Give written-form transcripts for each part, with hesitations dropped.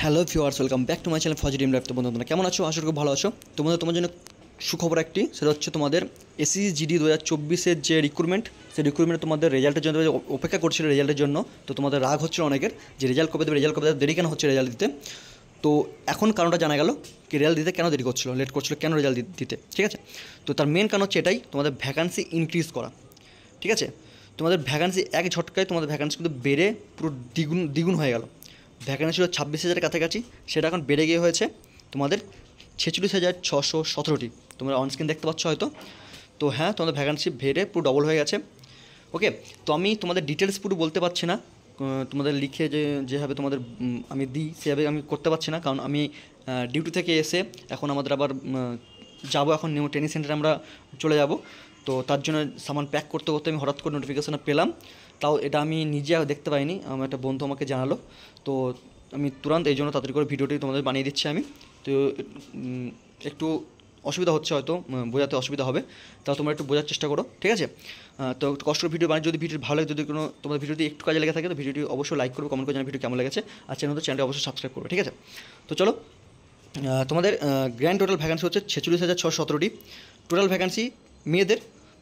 Hello viewers, welcome back to my channel fuzzy dream life. তো বন্ধু তোমরা কেমন আছো? আশা করি ভালো আছো। তোমার জন্য সুখবর একটি, সেটা হচ্ছে তোমাদের এসএসসি-জিডি 2024-এর যে রিক্রুটমেন্ট, সেই রিক্রুটমেন্ট তোমাদের রেজাল্টের জন্য অপেক্ষা করছিল রেজাল্টের জন্য। তো তোমাদের রাগ হচ্ছিল অনেকের যে রেজাল্ট কবে দেবে, দেরি কেন হচ্ছে রেজাল্ট দিতে। তো এখন কারণটা জানা গেল কি রেজাল্ট দিতে কেন দেরি করছিল, লেট করছিল কেন রেজাল্ট দিতে। ঠিক আছে, তো তার মেন কারণ হচ্ছে এটাই, তোমাদের ভ্যাকান্সি ইনক্রিজ করা। ঠিক আছে, তোমাদের ভ্যাকান্সি এক ঝটকায় তোমাদের ভ্যাকান্সি কিন্তু বেড়ে পুরো দ্বিগুণ হয়ে গেল। ভ্যাকান্সি ছিল 26,000 কাছাকাছি, সেটা এখন বেড়ে গিয়ে হয়েছে তোমাদের 46,617টি। তোমরা অনস্ক্রিন দেখতে পাচ্ছ হয়তো। তো হ্যাঁ, তোমাদের ভ্যাকান্সি বেড়ে পুরো ডবল হয়ে গেছে। ওকে, তো আমি তোমাদের ডিটেলস পুরো বলতে পারছি না, তোমাদের লিখে যেভাবে তোমাদের আমি দিই সেভাবে আমি করতে পারছি না, কারণ আমি ডিউটি থেকে এসে এখন আমাদের আবার যাবো, এখন নিউ ট্রেনিং সেন্টারে আমরা চলে যাব। তো তার জন্য সামান প্যাক করতে করতে আমি হঠাৎ করে নোটিফিকেশানটা পেলাম। তাও এটা আমি নিজে দেখতে পাইনি, আমার একটা বন্ধু আমাকে জানালো। তো আমি তুরন্ত এই জন্য তাড়াতাড়ি করে ভিডিওটি তোমাদের বানিয়ে দিচ্ছি আমি। তো একটু অসুবিধা হচ্ছে হয়তো, বোঝাতে অসুবিধা হবে, তাও তোমরা একটু বোঝার চেষ্টা করো। ঠিক আছে, তো একটু কষ্ট করে ভিডিও বানিয়ে, যদি ভিডিও ভালো লাগে, যদি কোনো তোমাদের ভিডিওটি একটু কাজে লেগে থাকে তো ভিডিওটি অবশ্যই লাইক করবে, কমেন্ট করে জানাবে ভিডিও কেমন লেগেছে, আর চ্যানেলটি অবশ্যই সাবস্ক্রাইব করবে। ঠিক আছে, তো চলো, তোমাদের গ্র্যান্ড টোটাল ভ্যাকান্সি হচ্ছে 46,617টি। টোটাল ভ্যাকান্সি মেয়েদের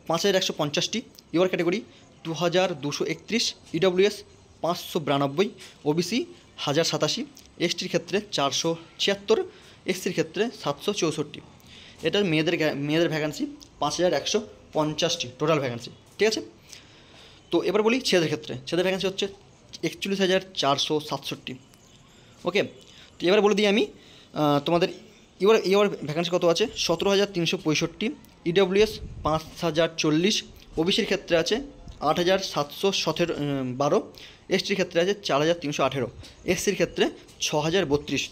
5,150টি, ইউআর ক্যাটাগরি 2,231, ইডব্লিউএস 592, ওবিসি 1,087, এসটির ক্ষেত্রে 476, এসসির ক্ষেত্রে 764। এটা মেয়েদের ভ্যাকান্সি 5,150টি টোটাল ভ্যাকান্সি। ঠিক আছে, তো এবার বলি ছেলেদের ক্ষেত্রে। ছেলেদের ভ্যাকান্সি হচ্ছে 41,467। ওকে, তো এবার বলে দিই আমি তোমাদের ইউআর ভ্যাকান্সি কত আছে। 17,365, ইডব্লিউএস 5,040, ওবিসির ক্ষেত্রে আছে 8,712, এসটির ক্ষেত্রে আছে 4,318, এসসির ক্ষেত্রে 6,032।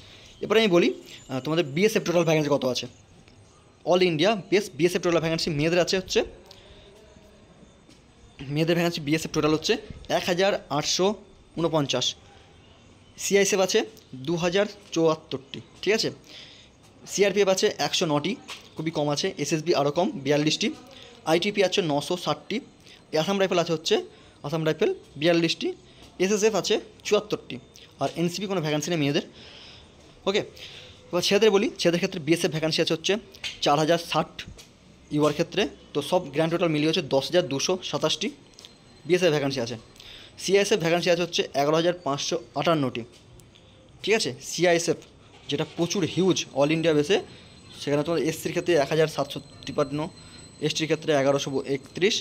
এবারে আমি বলি তোমাদের বিএসএফ টোটাল ভ্যাকান্সি কত আছে। All India BSF total vacancy মেয়েদের আছে হচ্ছে, মেয়েদের ভ্যাকান্সি বিএসএফ টোটাল হচ্ছে 1,849, সিআইএসএফ আছে 2,074টি। ঠিক আছে, সিআরপিএফ আছে 109টি, খুবই কম আছে। এসএসবি আরও কম 42টি, আইটিপি আছে 960টি, আসাম রাইফেল আছে হচ্ছে 42টি, এসএসএফ আছে 74টি, আর এনসিপি কোনো ভ্যাকান্সি নেই মেয়েদের। ওকে, এবার ছেলেদের বলি। ছেলেদের ক্ষেত্রে বিএসএফ ভ্যাকান্সি আছে হচ্ছে 4,060 ইউআর ক্ষেত্রে। তো সব গ্র্যান্ড টোটাল মিলিয়ে হচ্ছে 10,227টি বিএসএফ ভ্যাকান্সি আছে। সিআইএসএফ ভ্যাকান্সি আছে হচ্ছে 11,558টি। ঠিক আছে, সিআইএসএফ যেটা প্রচুর হিউজ অল ইন্ডিয়া বেসে, সেখানে তোমাদের এসসির ক্ষেত্রে 1,753, এসটির ক্ষেত্রে 1,131,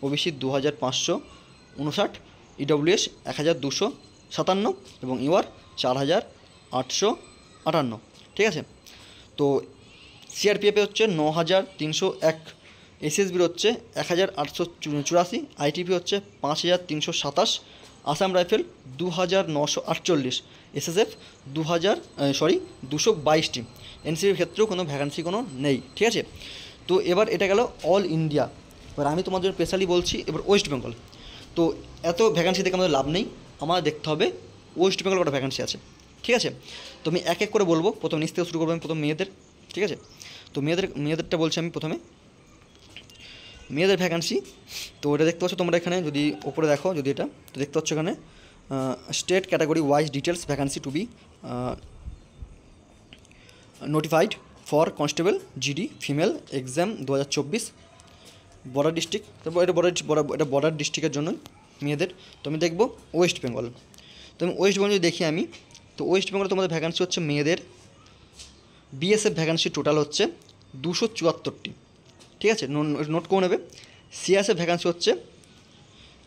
ওবিসি 2,559, ইডব্লিউএস 1,257 এবং ইউআর 4,858। ঠিক আছে, তো সিআরপিএফে হচ্ছে 9,301, এসএসবির হচ্ছে 1,884, আইটিপি হচ্ছে 5,327, আসাম রাইফেল 2,948, এসএসএফ 222টি, এনসিপির ক্ষেত্রেও কোনো ভ্যাকান্সি কোনো নেই। ঠিক আছে, তো এবার এটা গেল অল ইন্ডিয়া। এবার আমি তোমাদের স্পেশালি বলছি এবার ওয়েস্ট বেঙ্গল। তো এত ভ্যাকান্সি থেকে আমাদের লাভ নেই, আমার দেখতে হবে ওয়েস্ট বেঙ্গল কটা ভ্যাকান্সি আছে। ঠিক আছে, তো আমি এক এক করে বলবো। প্রথম নিচ থেকে শুরু করবো আমি, প্রথম মেয়েদের। ঠিক আছে, তো মেয়েদেরটা বলছি আমি প্রথমে। মেয়েদের ভ্যাকান্সি, তো এটা দেখতে পাচ্ছ তোমরা এখানে, যদি ওপরে দেখো, যদি এটা তো দেখতে পাচ্ছ এখানে state category wise details vacancy to be notified for constable GD female exam 2024 border district. তারপর এটা বর্ডার ডিস্ট্রিক্টের জন্য মেয়েদের। তো আমি দেখবো ওয়েস্ট বেঙ্গল। তো আমি ওয়েস্ট বেঙ্গল যদি দেখি আমি, তো ওয়েস্ট বেঙ্গলে তোমাদের ভ্যাকান্সি হচ্ছে মেয়েদের বিএসএফ ভ্যাকান্সি টোটাল হচ্ছে 274টি। ঠিক আছে, নোট করে নেবে। সিআইএসএফ ভ্যাকান্সি হচ্ছে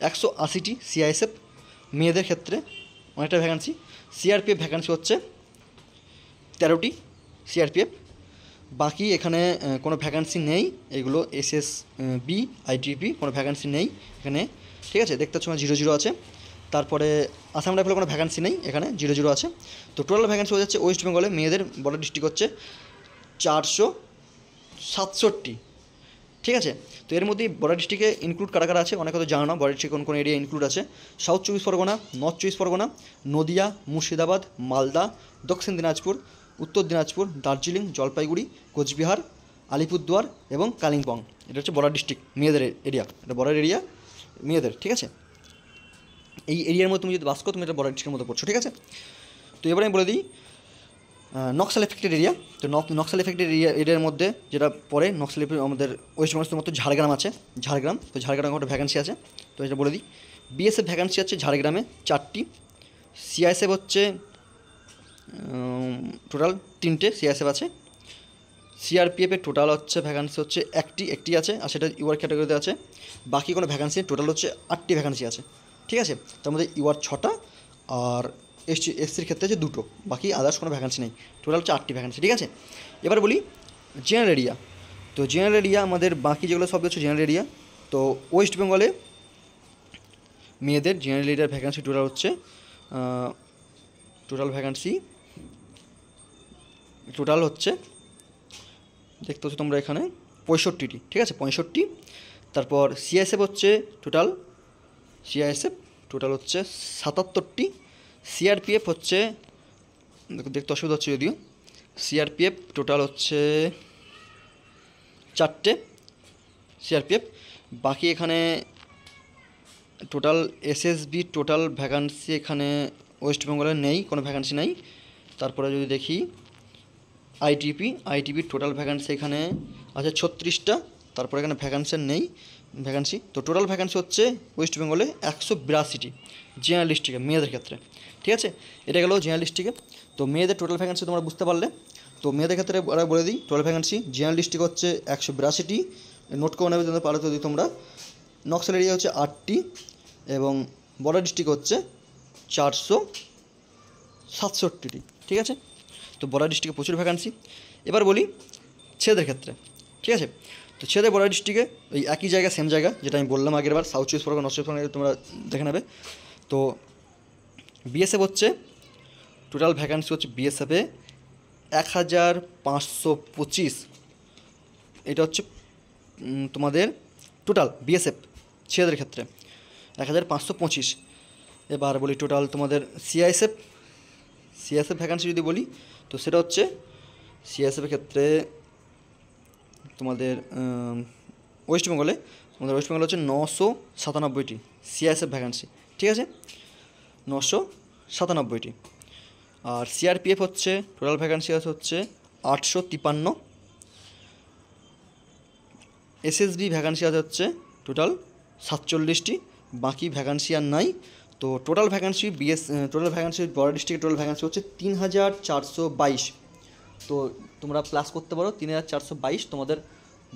180টি, সিআইএসএফ মেয়েদের ক্ষেত্রে অনেকটা ভ্যাকান্সি। সিআরপিএফ ভ্যাকান্সি হচ্ছে 13টি, সিআরপিএফ। বাকি এখানে কোনো ভ্যাকান্সি নেই, এগুলো এসএসবি আইটিপি কোনো ভ্যাকান্সি নেই এখানে। ঠিক আছে, দেখতে পাচ্ছ 0 আছে। তারপরে আসাম রাইফেলের কোনো ভ্যাকান্সি নেই, এখানে 0 আছে। তো টোটাল ভ্যাকান্সি হয়ে যাচ্ছে ওয়েস্ট বেঙ্গলে মেয়েদের বর্ডার ডিস্ট্রিক্ট হচ্ছে 467টি। ঠিক আছে, তো এর মধ্যে বর্ডার ডিস্ট্রিক্টে ইনক্লুড কারা কারা আছে অনেক হয়তো জানো না, বর্ডার ডিস্ট্রিক্ট কোন কোন এরিয়া ইনক্লুড আছে। সাউথ 24 পরগনা, নর্থ 24 পরগনা, নদিয়া, মুর্শিদাবাদ, মালদা, দক্ষিণ দিনাজপুর, উত্তর দিনাজপুর, দার্জিলিং, জলপাইগুড়ি, কোচবিহার, আলিপুরদুয়ার এবং কালিম্পং। এটা হচ্ছে বর্ডার ডিস্ট্রিক্ট মেয়েদের এরিয়া, এটা বর্ডার এরিয়া মেয়েদের। ঠিক আছে, এই এরিয়ার মধ্যে তুমি যদি বাস করো তুমি এটা বর্ডার ডিস্ট্রিক্টের মধ্যে পড়ছো। ঠিক আছে, তো এবারে আমি বলে দিই নকশাল এফেক্টেড এরিয়া। তো নকশাল এফেক্টেড এরিয়ার মধ্যে যেটা পড়ে নকশাল আমাদের ওয়েস্ট বেঙ্গলের মতো ঝাড়গ্রাম আছে, ঝাড়গ্রাম। তো ঝাড়গ্রামে একটা ভ্যাকেন্সি আছে, তো এটা বলে দিই। বিএসএফ ভ্যাকেন্সি আছে ঝাড়গ্রামে 4টি, সিআইএসএফ হচ্ছে টোটাল 3টে সিআইএসএফ আছে। সিআরপিএফের টোটাল হচ্ছে ভ্যাকান্সি হচ্ছে একটি আছে, আর সেটা ইউআর ক্যাটাগরিতে আছে। বাকি কোনো ভ্যাকান্সি টোটাল হচ্ছে 8টি ভ্যাকান্সি আছে, ঠিক আছে। তার মধ্যে ইউআর 6টা আর এসসির ক্ষেত্রে আছে 2টো, বাকি আদার্স কোনো ভ্যাকান্সি নেই। টোটাল হচ্ছে 8টি ভ্যাকান্সি, ঠিক আছে। এবার বলি জেনারেল এরিয়া। তো জেনারেল এরিয়া আমাদের বাকি যেগুলো সব হচ্ছে জেনারেল এরিয়া। তো ওয়েস্ট বেঙ্গলে মেয়েদের জেনারেল এরিয়ার ভ্যাকান্সি টোটাল হচ্ছে টোটাল হচ্ছে দেখতে পাচ্ছ তোমরা এখানে 65টি, ঠিক আছে, 65। তারপর সিআইএসএফ হচ্ছে টোটাল হচ্ছে 77টি। সিআরপিএফ হচ্ছে দেখতে অসুবিধা হচ্ছে যদিও, সিআরপিএফ টোটাল হচ্ছে 4টে সিআরপিএফ। বাকি এখানে টোটাল এসএসবি টোটাল ভ্যাকান্সি এখানে ওয়েস্ট বেঙ্গলে নেই, কোনো ভ্যাকান্সি নেই। তারপরে যদি দেখি আইটিপি টোটাল ভ্যাকান্সি এখানে আছে 36টা। তারপরে এখানে ভ্যাকান্সি তো টোটাল ভ্যাকান্সি হচ্ছে ওয়েস্ট বেঙ্গলে 182টি জেনারেল ডিস্ট্রিক্টে মেয়েদের ক্ষেত্রে, ঠিক আছে। এটা গেল জেনারেল ডিস্ট্রিক্টে। তো মেয়েদের টোটাল ভ্যাকান্সি তোমরা বুঝতে পারলে। তো মেয়েদের ক্ষেত্রে ওরা বলে দিই টোটাল ভ্যাকান্সি জেনারেল ডিস্ট্রিক্ট হচ্ছে 182টি, নোট করে নেবে তোমরা পারো যদি তোমরা। নকশাল এরিয়া হচ্ছে 8টি এবং বর্ডার ডিস্ট্রিক্ট হচ্ছে 467টি, ঠিক আছে। তো বর্ডার ডিস্ট্রিক্টে প্রচুর ভ্যাকান্সি। এবার বলি ছেলেদের ক্ষেত্রে, ঠিক আছে। তো ছেলেদের বর্ডার ডিস্ট্রিক্টে ওই একই জায়গা সেম জায়গা যেটা আমি বললাম আগের বার, সাউথ চব্বিশ পরগনা নর্থ চব্বিশ পরগনা তোমরা দেখে নেবে। তো বিএসএফ হচ্ছে টোটাল ভ্যাকান্সি হচ্ছে বিএসএফে 1525। এটা হচ্ছে তোমাদের টোটাল বিএসএফ ছেলেদের ক্ষেত্রে 1525। এবার বলি টোটাল তোমাদের সিআইএসএফ ভ্যাকান্সি যদি বলি, তো সেটা হচ্ছে সিআইএসএফের ক্ষেত্রে তোমাদের ওয়েস্ট বেঙ্গলে হচ্ছে 997টি সিআইএসএফ ভ্যাকান্সি, ঠিক আছে, 997টি। আর সিআরপিএফ হচ্ছে টোটাল ভ্যাকান্সি আছে হচ্ছে 853। এসএসবি ভ্যাকান্সি আছে হচ্ছে টোটাল 47টি, বাকি ভ্যাকান্সি আর নাই। তো টোটাল ভ্যাকান্সি বর্ডার ডিস্ট্রিক্টের টোটাল ভ্যাকান্সি হচ্ছে 3422। তো তোমরা প্লাস করতে পারো 3422। তোমাদের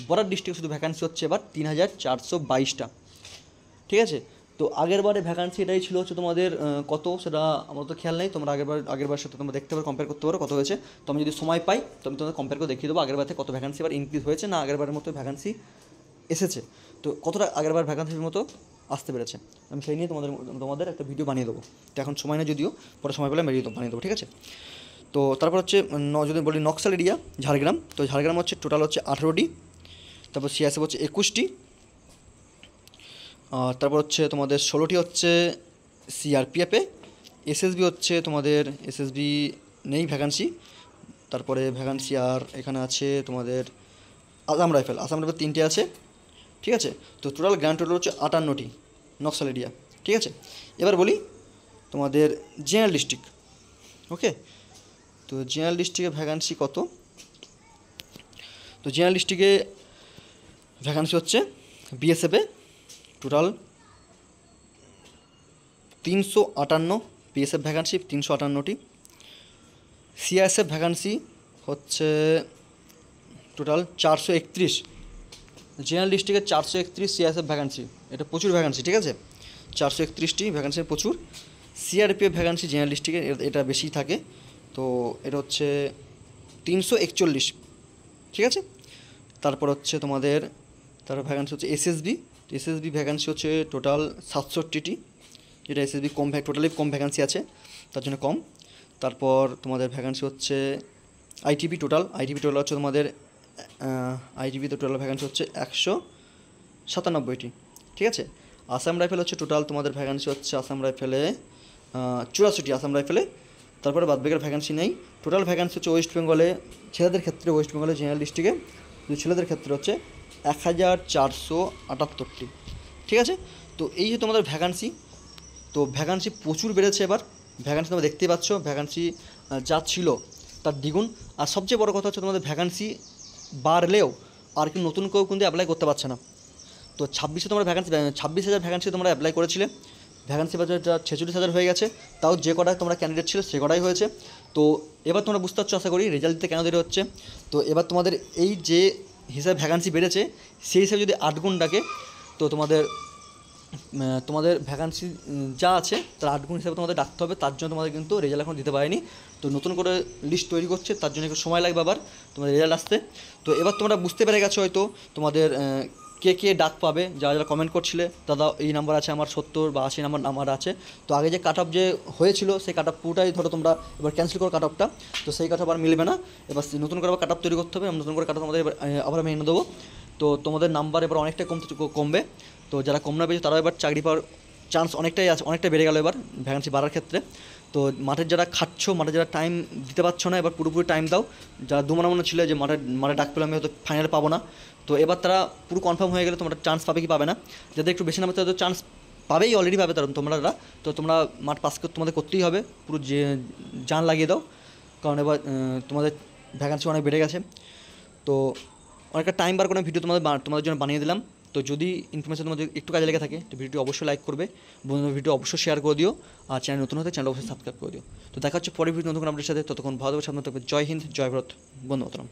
বর্ডার ডিস্ট্রিক্ট শুধু ভ্যাকান্সি হচ্ছে এবার 3422টা, ঠিক আছে। তো আগেরবারে ভ্যাকান্সি এটাই ছিল হচ্ছে তোমাদের কত সেটা আমার তো খেয়াল নেই। তোমরা আগেরবার সাথে তোমরা দেখতে পারো, কম্পেয়ার করতে পারো কত হয়েছে। তো আমি যদি সময় পাই তো আমি তোমাদের কম্পেয়ার করে দেখিয়ে দেবো আগেরবার থেকে কত ভ্যাকান্সি এবার ইনক্রিজ হয়েছে, না আগেরবারের মতো ভ্যাকান্সি এসেছে, তো কতটা আগেরবার ভ্যাকান্সির মতো আসতে পেরেছে। আমি সেই নিয়ে তোমাদের একটা ভিডিও বানিয়ে দেবো। তো এখন সময় নেই যদিও, পরে সময় পেলে বানিয়ে দেবো, ঠিক আছে। তো তারপর হচ্ছে যদি বলি নকশাল এরিয়া ঝাড়গ্রাম, তো ঝাড়গ্রাম হচ্ছে টোটাল হচ্ছে 18টি। তারপর সিআইএসএফ হচ্ছে 21টি। তারপর হচ্ছে তোমাদের 16টি হচ্ছে সিআরপিএফে। এসএসবি হচ্ছে তোমাদের নেই ভ্যাকান্সি। তারপরে ভ্যাকান্সি আর এখানে আছে তোমাদের আসাম রাইফেল 3টে আছে, ঠিক আছে। তো টোটাল গ্র্যান্ড টোটাল হচ্ছে 58টি নকশাল এরিয়া, ঠিক আছে। এবার বলি তোমাদের জেনারেল ডিস্ট্রিক্ট, ওকে। তো জেনারেল ডিস্ট্রিক্টে ভ্যাকান্সি কত? তো জেনারেল ডিস্ট্রিক্টে ভ্যাকান্সি হচ্ছে বিএসএফে টোটাল 358 বিএসএফ ভ্যাকান্সি 358টি। সিআইএসএফ ভ্যাকান্সি হচ্ছে টোটাল 431। জেনারেল ডিস্ট্রিক্টে 431 সিআইএসএফ ভ্যাকান্সি, এটা প্রচুর ভ্যাকান্সি, ঠিক আছে। 431টি ভ্যাকান্সি প্রচুর। সিআরপিএফ ভ্যাকান্সি জেনারেল ডিস্ট্রিক্টে এটা বেশি থাকে, তো এটা হচ্ছে 341, ঠিক আছে। তারপর হচ্ছে তোমাদের ভ্যাকান্সি হচ্ছে এসএসবি ভ্যাকান্সি হচ্ছে টোটাল 67টি, যেটা এসএসবি টোটালি কম ভ্যাকান্সি আছে তার জন্য কম। তারপর তোমাদের ভ্যাকান্সি হচ্ছে আইটিপি টোটাল হচ্ছে তোমাদের আইটিপিতে টোটাল ভ্যাকান্সি হচ্ছে 197টি, ঠিক আছে। আসাম রাইফেল হচ্ছে টোটাল তোমাদের ভ্যাকান্সি হচ্ছে আসাম রাইফেলে 84টি আসাম রাইফেলে। তারপরে বাদবাকির ভ্যাকান্সি নেই। টোটাল ভ্যাকান্সি হচ্ছে ওয়েস্ট বেঙ্গলে ছেলেদের ক্ষেত্রে জেনারেল ডিস্ট্রিক্টে ছেলেদের ক্ষেত্রে হচ্ছে 1478টি, ঠিক আছে। তো এই যে তোমাদের ভ্যাকান্সি, তো ভ্যাকান্সি প্রচুর বেড়েছে এবার। ভ্যাকান্সি তোমরা দেখতেই পাচ্ছ, ভ্যাকান্সি যা ছিল তার দ্বিগুণ। আর সবচেয়ে বড় কথা হচ্ছে তোমাদের ভ্যাকান্সি বাড়লেও আর কি নতুন কেউ কিন্তু অ্যাপ্লাই করতে পারছে না। তো 26 তোমরা ভ্যাকান্সি 26,000 ভ্যাকান্সি তোমরা অ্যাপ্লাই করেছিলে, ভ্যাকান্সি বাজারটা 46,000 হয়ে গেছে, তাও যে কটায় তোমরা ক্যান্ডিডেট ছিল সে কটাই হয়েছে। তো এবার তোমরা বুঝতে পারছো আশা করি রেজাল্ট দিতে কেন দেরি হচ্ছে। তো এবার তোমাদের এই যে হিসাবে ভ্যাকান্সি বেড়েছে সেই হিসাবে যদি 8 গুণ ডাকে তো তোমাদের ভ্যাকান্সি যা আছে তার 8 গুণ হিসাবে তোমাদের ডাকতে হবে। তার জন্য তোমাদের কিন্তু রেজাল্ট এখন দিতে পারেনি। তো নতুন করে লিস্ট তৈরি করছে, তার জন্য একটু সময় লাগবে আবার তোমাদের রেজাল্ট আসতে। তো এবার তোমরা বুঝতে পেরে গেছো হয়তো তোমাদের কে কে ডাক পাবে। যারা যারা কমেন্ট করছিলে দাদা এই নাম্বার আছে আমার 70 বা 80 নাম্বার আছে, তো আগে যে কাট অফ যে হয়েছিল সেই কাট অফ পুরোটাই ধরো তোমরা এবার ক্যান্সেল করো কাট অফটা। তো সেই কাট অফ আর মিলবে না, এবার নতুন করে আবার কাট অফ তৈরি করতে হবে। নতুন করে কাট অফ আমাদের আবার আমি এনে দেবো। তো তোমাদের নাম্বার এবার অনেকটাই কমবে। তো যারা কম না পেয়েছে তারাও এবার চাকরি পাওয়ার চান্স অনেকটাই আছে, অনেকটা বেড়ে গেল এবার ভ্যাকান্সি বাড়ার ক্ষেত্রে। তো মাঠের যারা খাচ্ছ, মাঠে যারা টাইম দিতে পারছো না, এবার পুরোপুরি টাইম দাও। যারা মনে ছিল যে মাঠে ডাক পেলে আমি হয়তো ফাইনালে পাবো না, তো এবার তারা পুরো কনফার্ম হয়ে গেলে তোমরা চান্স পাবে কি পাবে না। যাদের একটু বেশি নাম্বার তাদের চান্স পাবেই, অলরেডি পাবে তোমরা। তো তোমরা মাঠ পাস তোমাদের করতেই হবে, পুরো যে জান লাগিয়ে দাও, কারণ এবার তোমাদের ভ্যাকান্সি অনেক বেড়ে গেছে। তো অনেকটা টাইম বার করে ভিডিও তোমাদের জন্য বানিয়ে দিলাম। তো যদি ইনফরমেশন তোমাদের একটু কাজে লেগে থাকে তো ভিডিওটি অবশ্যই লাইক করবে, বন্ধুদের ভিডিও অবশ্যই শেয়ার করে দিও, আর চ্যানেল নতুন হতে চ্যানেল অবশ্যই সাবস্ক্রাইব করে দিও। তো দেখা হচ্ছে পরের ভিডিও নতুন আপডেটের সাথে। ততক্ষণ ভালো থাকবে, সামনে থাকবে। জয় হিন্দ, জয় ভারত, বন্দে মাতরম।